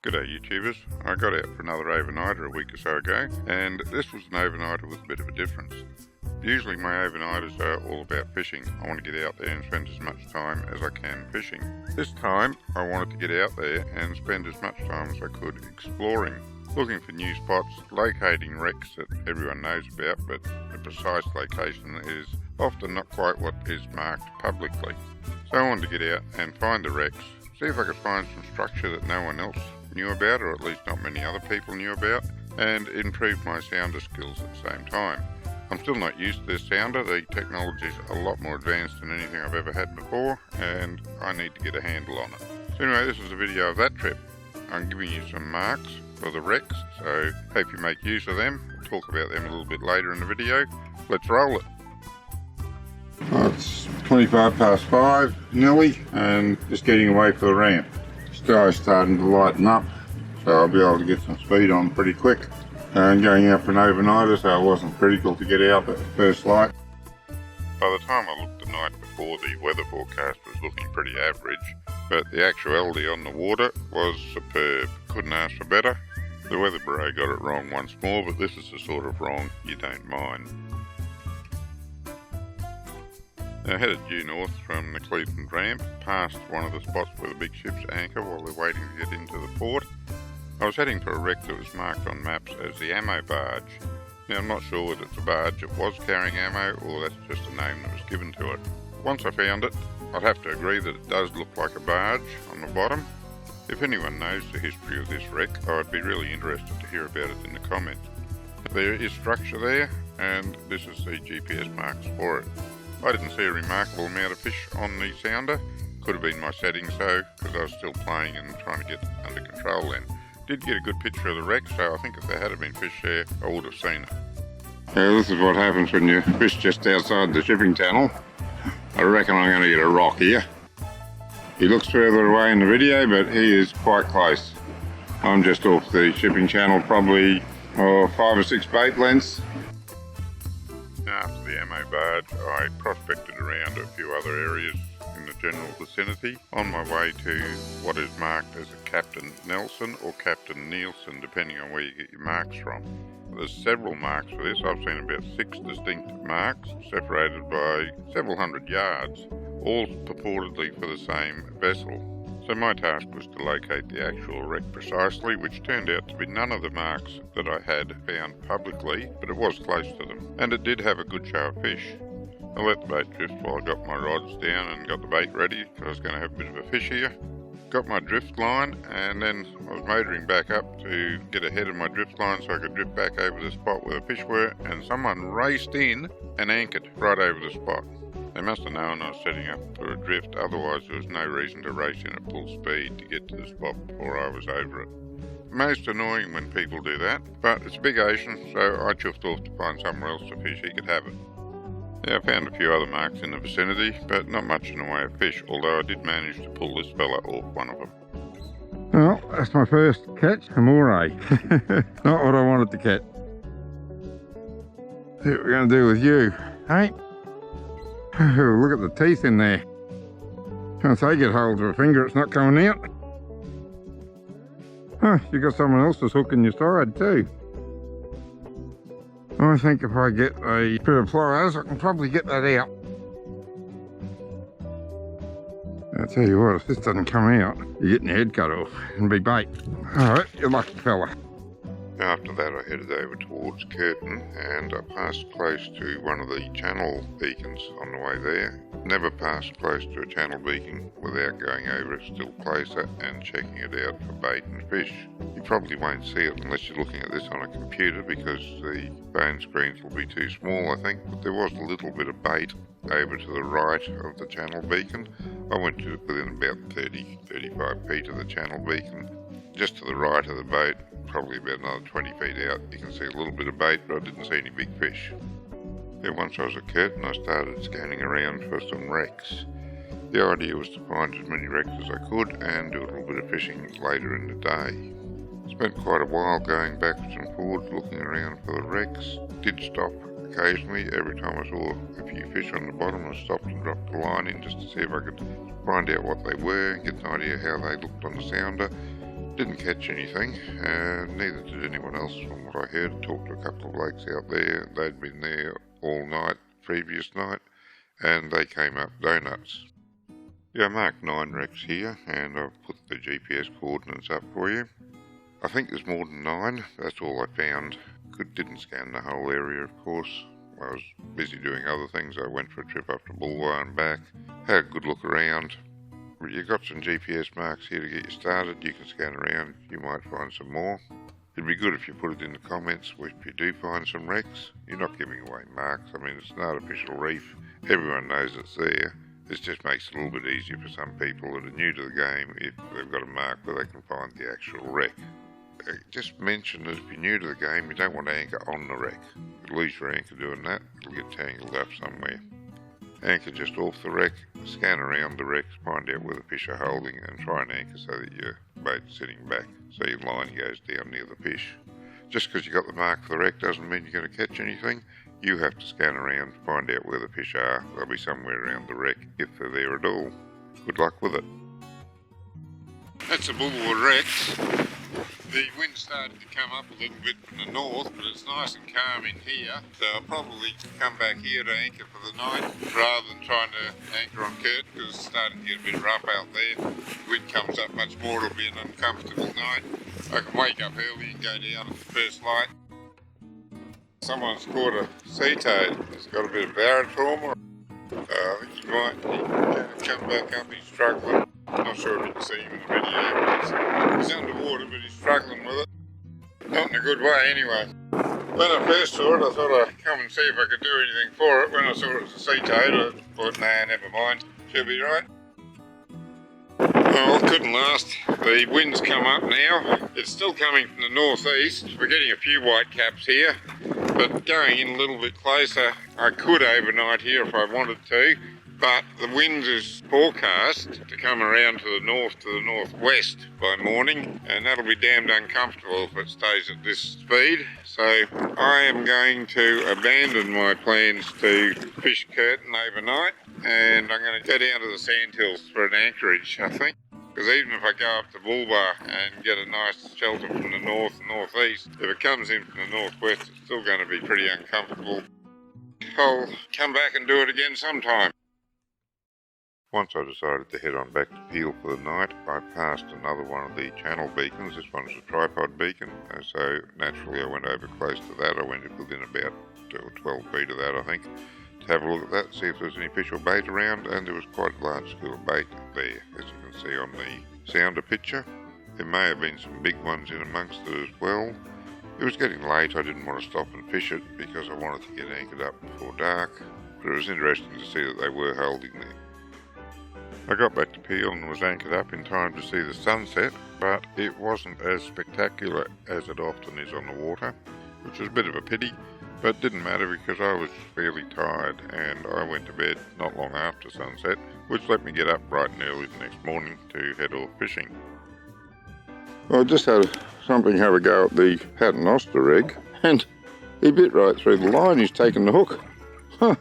G'day YouTubers, I got out for another overnighter a week or so ago, and this was an overnighter with a bit of a difference. Usually my overnighters are all about fishing. I want to get out there and spend as much time as I can fishing. This time I wanted to get out there and spend as much time as I could exploring, looking for new spots, locating wrecks that everyone knows about, but the precise location is often not quite what is marked publicly. So I wanted to get out and find the wrecks, see if I could find some structure that no one else knew about, or at least not many other people knew about, and improve my sounder skills at the same time. I'm still not used to this sounder. The technology is a lot more advanced than anything I've ever had before, and I need to get a handle on it. So anyway, this is a video of that trip. I'm giving you some marks for the wrecks, so hope you make use of them. We'll talk about them a little bit later in the video. Let's roll it. It's 5:25 nearly, and just getting away for the ramp. Sky's starting to lighten up, so I'll be able to get some speed on pretty quick. And going out for an overnighter, so it wasn't critical to get out at first light. By the time I looked the night before, the weather forecast was looking pretty average, but the actuality on the water was superb. Couldn't ask for better. The weather bureau got it wrong once more, but this is the sort of wrong you don't mind. I headed due north from the Cleveland ramp, past one of the spots where the big ships anchor while they're waiting to get into the port. I was heading for a wreck that was marked on maps as the ammo barge. Now I'm not sure whether it's a barge that was carrying ammo or that's just a name that was given to it. Once I found it, I'd have to agree that it does look like a barge on the bottom. If anyone knows the history of this wreck, I'd be really interested to hear about it in the comments. There is structure there, and this is the GPS marks for it. I didn't see a remarkable amount of fish on the sounder. Could have been my settings though, because I was still playing and trying to get under control then. Did get a good picture of the wreck, so I think if there had been fish there, I would have seen it. Yeah, this is what happens when you fish just outside the shipping channel. I reckon I'm going to get a rock here. He looks further away in the video, but he is quite close. I'm just off the shipping channel, probably 5 or 6 bait lengths. After the ammo barge, I prospected around a few other areas in the general vicinity on my way to what is marked as a Captain Nelson or Captain Nielsen, depending on where you get your marks from. There's several marks for this. I've seen about 6 distinct marks separated by several hundred yards, all purportedly for the same vessel. So my task was to locate the actual wreck precisely, which turned out to be none of the marks that I had found publicly, but it was close to them, and it did have a good show of fish. I let the boat drift while I got my rods down and got the bait ready, because I was going to have a bit of a fish here. Got my drift line, and then I was motoring back up to get ahead of my drift line so I could drift back over the spot where the fish were, and someone raced in and anchored right over the spot. They must have known I was setting up for a drift, otherwise there was no reason to race in at full speed to get to the spot before I was over it. Most annoying when people do that, but it's a big ocean, so I chuffed off to find somewhere else to fish he could have it. Yeah, I found a few other marks in the vicinity, but not much in the way of fish, although I did manage to pull this fella off one of them. Well, that's my first catch, a moray. Not what I wanted to catch. See what we're going to do with you, hey? Look at the teeth in there. Once I get hold of a finger, it's not coming out. Huh, you got someone else's hook in your side too. I think if I get a pair of pliers, I can probably get that out. I'll tell you what, if this doesn't come out, you're getting your head cut off and be bait. Alright, you're lucky fella. After that I headed over towards Curtin, and I passed close to one of the channel beacons on the way there. Never passed close to a channel beacon without going over it still closer and checking it out for bait and fish. You probably won't see it unless you're looking at this on a computer because the phone screens will be too small, I think, but there was a little bit of bait over to the right of the channel beacon. I went to within about 30-35 feet of the channel beacon. Just to the right of the boat, probably about another 20 feet out, you can see a little bit of bait, but I didn't see any big fish. Then once I was at Curtin, I started scanning around for some wrecks. The idea was to find as many wrecks as I could and do a little bit of fishing later in the day. Spent quite a while going backwards and forwards looking around for the wrecks. Did stop occasionally. Every time I saw a few fish on the bottom, I stopped and dropped the line in just to see if I could find out what they were and get an idea how they looked on the sounder. Didn't catch anything, neither did anyone else from what I heard. Talked to a couple of blokes out there. They'd been there all night, previous night, and they came up donuts. Yeah, I marked 9 wrecks here, and I've put the GPS coordinates up for you. I think there's more than 9, that's all I found. Didn't scan the whole area, of course. I was busy doing other things. I went for a trip up to Bulwar and back, had a good look around. You've got some GPS marks here to get you started. You can scan around, you might find some more. It'd be good if you put it in the comments if you do find some wrecks. You're not giving away marks. I mean, it's an artificial reef. Everyone knows it's there. It just makes it a little bit easier for some people that are new to the game if they've got a mark where they can find the actual wreck. Just mention that if you're new to the game, you don't want to anchor on the wreck. You'll lose your anchor doing that. It'll get tangled up somewhere. Anchor just off the wreck, scan around the wrecks, find out where the fish are holding, and try and anchor so that your boat's sitting back, so your line goes down near the fish. Just because you got the mark for the wreck doesn't mean you're going to catch anything. You have to scan around, find out where the fish are. They'll be somewhere around the wreck, if they're there at all. Good luck with it. That's the Bulwar wrecks. The wind's starting to come up a little bit from the north, but it's nice and calm in here. So I'll probably come back here to anchor for the night rather than trying to anchor on Curtin because it's starting to get a bit rough out there. The wind comes up much more, it'll be an uncomfortable night. I can wake up early and go down at the first light. Someone's caught a sea toad. He's got a bit of barotrauma. I think he might come back up, he's struggling. I'm not sure if you can see him in the video, but he's underwater, but he's struggling with it. Not in a good way anyway. When I first saw it, I thought I'd come and see if I could do anything for it. When I saw it was a sea toad, I thought, nah, never mind, she'll be right. Well, it couldn't last. The wind's come up now. It's still coming from the northeast. We're getting a few white caps here, but going in a little bit closer, I could overnight here if I wanted to. But the wind is forecast to come around to the north to the northwest by morning, and that'll be damned uncomfortable if it stays at this speed. So I am going to abandon my plans to fish Curtin overnight, and I'm going to go down to the sandhills for an anchorage, I think. Because even if I go up to Bulwar and get a nice shelter from the north and northeast, if it comes in from the northwest, it's still going to be pretty uncomfortable. I'll come back and do it again sometime. Once I decided to head on back to Peel for the night, I passed another one of the channel beacons. This one's a tripod beacon, so naturally I went over close to that. I went within about 12 feet of that, I think, to have a look at that, see if there's any fish or bait around, and there was quite a large school of bait there, as you can see on the sounder picture. There may have been some big ones in amongst it as well. It was getting late, I didn't want to stop and fish it because I wanted to get anchored up before dark, but it was interesting to see that they were holding there. I got back to Peel and was anchored up in time to see the sunset, but it wasn't as spectacular as it often is on the water, which was a bit of a pity, but didn't matter because I was fairly tired and I went to bed not long after sunset, which let me get up bright and early the next morning to head off fishing. Well, I just had something have a go at the paternoster rig, and he bit right through the line. He's taken the hook. Huh.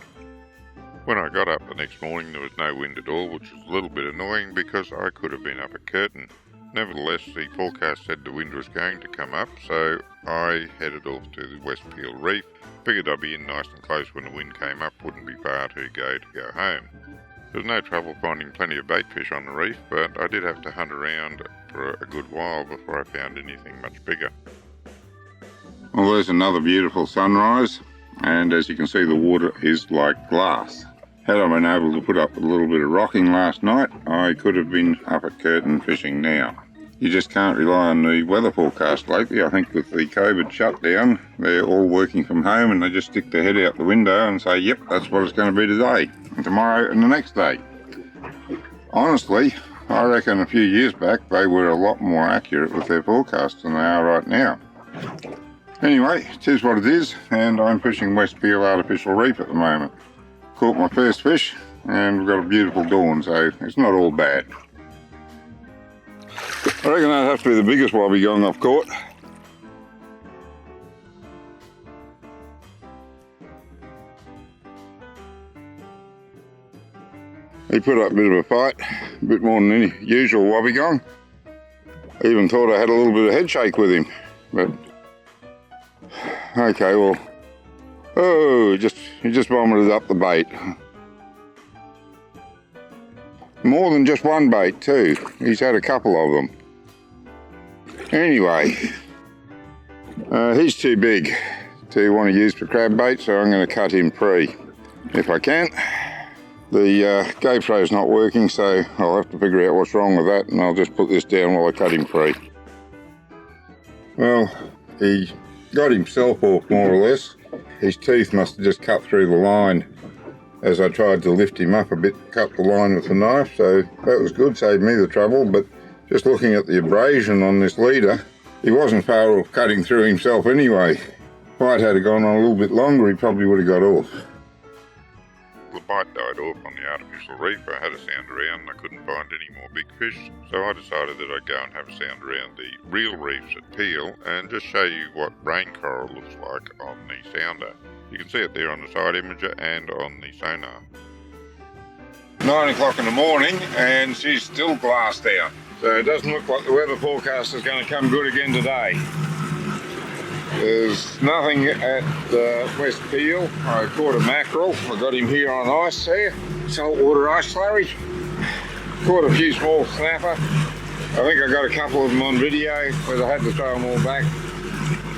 When I got up the next morning, there was no wind at all, which was a little bit annoying because I could have been up at Curtin. Nevertheless, the forecast said the wind was going to come up, so I headed off to the West Peel Reef. Figured I'd be in nice and close when the wind came up, wouldn't be far to go home. There was no trouble finding plenty of bait fish on the reef, but I did have to hunt around for a good while before I found anything much bigger. Well, there's another beautiful sunrise, and as you can see, the water is like glass. Had I been able to put up a little bit of rocking last night, I could have been up at Curtin fishing now. You just can't rely on the weather forecast lately. I think with the COVID shutdown, they're all working from home and they just stick their head out the window and say, yep, that's what it's going to be today, and tomorrow and the next day. Honestly, I reckon a few years back they were a lot more accurate with their forecasts than they are right now. Anyway, it is what it is, and I'm fishing West Peel Artificial Reef at the moment. Caught my first fish, and we've got a beautiful dawn, so it's not all bad. I reckon that'd have to be the biggest wobbly gong I've caught. He put up a bit of a fight, a bit more than any usual wobbly gong. Even thought I had a little bit of head shake with him, but okay, well, oh, he just vomited up the bait. More than just one bait too. He's had a couple of them. Anyway, he's too big to want to use for crab bait, so I'm going to cut him free if I can. The GoPro's not working, so I'll have to figure out what's wrong with that, and I'll just put this down while I cut him free. Well, he got himself off more or less. His teeth must have just cut through the line as I tried to lift him up a bit, cut the line with the knife, so that was good, saved me the trouble. But just looking at the abrasion on this leader, he wasn't far off cutting through himself anyway. If I'd had gone on a little bit longer, he probably would have got off. The bite died off on the artificial reef. I had a sound around and I couldn't find any more big fish, so I decided that I'd go and have a sound around the real reefs at Peel and just show you what rain coral looks like on the sounder. You can see it there on the side imager and on the sonar. 9 o'clock in the morning and she's still glassed out, so it doesn't look like the weather forecast is going to come good again today. There's nothing at West Peel. I caught a mackerel. I got him here on ice there, saltwater ice slurry. Caught a few small snapper. I think I got a couple of them on video, but I had to throw them all back.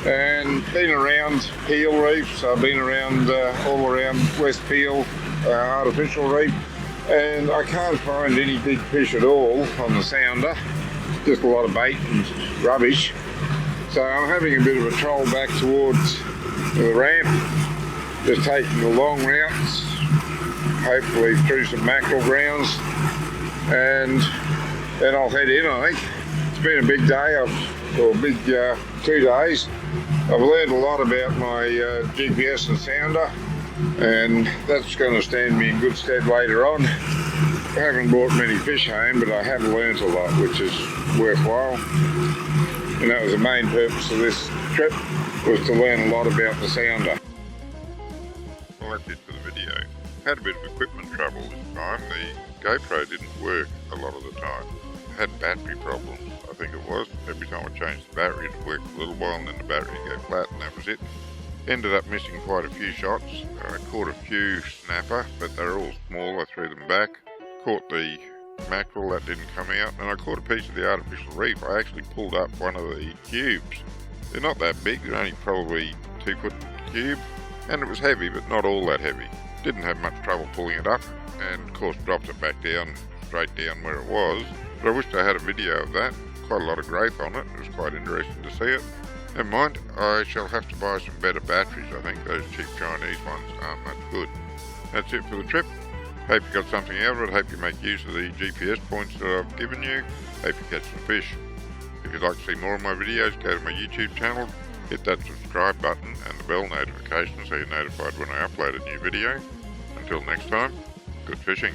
And been around Peel reefs. I've been around all around West Peel artificial reef, and I can't find any big fish at all on the sounder. Just a lot of bait and rubbish. So I'm having a bit of a troll back towards the ramp, just taking the long routes, hopefully through some mackerel grounds, and then I'll head in, I think. It's been a big day, or a big 2 days. I've learned a lot about my GPS and sounder, and that's going to stand me in good stead later on. I haven't brought many fish home, but I have learned a lot, which is worthwhile. And that was the main purpose of this trip, was to learn a lot about the sounder. Well, that's it for the video. Had a bit of equipment trouble this time. The GoPro didn't work a lot of the time. Had battery problems, I think it was. Every time I changed the battery it worked a little while and then the battery would go flat and that was it. Ended up missing quite a few shots. I caught a few snapper, but they're all small. I threw them back. Caught the mackerel, that didn't come out, and I caught a piece of the artificial reef. I actually pulled up one of the cubes. They're not that big, they're only probably 2 foot cube, and it was heavy, but not all that heavy. Didn't have much trouble pulling it up, and of course dropped it back down, straight down where it was. But I wished I had a video of that. Quite a lot of growth on it. It was quite interesting to see it. Never mind, I shall have to buy some better batteries. I think those cheap Chinese ones aren't much good. That's it for the trip. Hope you got something out of it. Hope you make use of the GPS points that I've given you. Hope you catch some fish. If you'd like to see more of my videos, go to my YouTube channel, hit that subscribe button and the bell notification so you're notified when I upload a new video. Until next time, good fishing.